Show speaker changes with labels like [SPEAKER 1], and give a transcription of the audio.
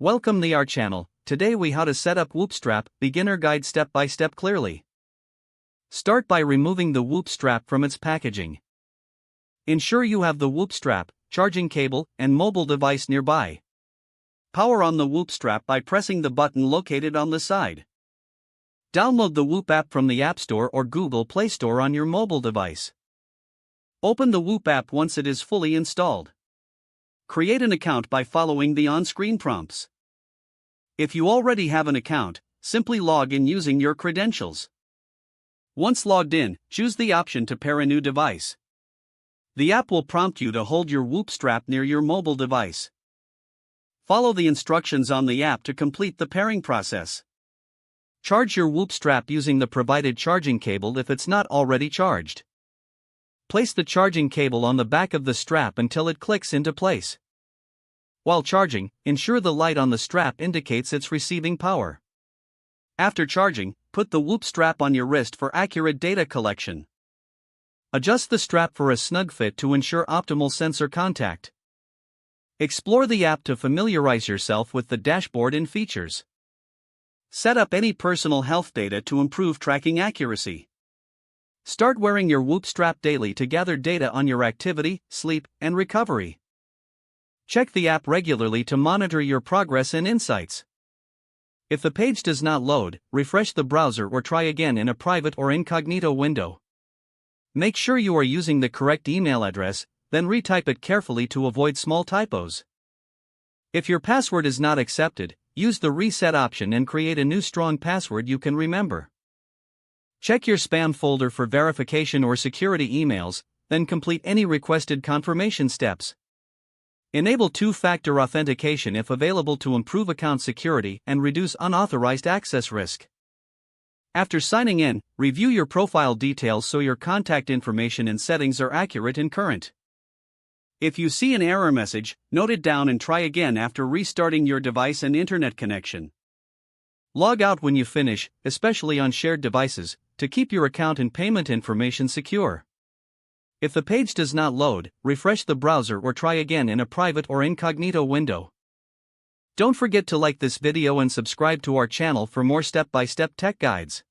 [SPEAKER 1] Welcome to our channel. Today we how to set up Whoop strap, beginner guide step by step clearly. Start by removing the Whoop strap from its packaging. Ensure you have the Whoop strap, charging cable, and mobile device nearby. Power on the Whoop strap by pressing the button located on the side. Download the Whoop app from the App Store or Google Play Store on your mobile device. Open the Whoop app once it is fully installed. Create an account by following the on-screen prompts. If you already have an account, simply log in using your credentials. Once logged in, choose the option to pair a new device. The app will prompt you to hold your Whoop strap near your mobile device. Follow the instructions on the app to complete the pairing process. Charge your Whoop strap using the provided charging cable if it's not already charged. Place the charging cable on the back of the strap until it clicks into place. While charging, ensure the light on the strap indicates it's receiving power. After charging, put the Whoop strap on your wrist for accurate data collection. Adjust the strap for a snug fit to ensure optimal sensor contact. Explore the app to familiarize yourself with the dashboard and features. Set up any personal health data to improve tracking accuracy. Start wearing your Whoop strap daily to gather data on your activity, sleep, and recovery. Check the app regularly to monitor your progress and insights. If the page does not load, refresh the browser or try again in a private or incognito window. Make sure you are using the correct email address, then retype it carefully to avoid small typos. If your password is not accepted, use the reset option and create a new strong password you can remember. Check your spam folder for verification or security emails, then complete any requested confirmation steps. Enable two-factor authentication if available to improve account security and reduce unauthorized access risk. After signing in, review your profile details so your contact information and settings are accurate and current. If you see an error message, note it down and try again after restarting your device and internet connection. Log out when you finish, especially on shared devices, to keep your account and payment information secure. If the page does not load, refresh the browser or try again in a private or incognito window. Don't forget to like this video and subscribe to our channel for more step-by-step tech guides.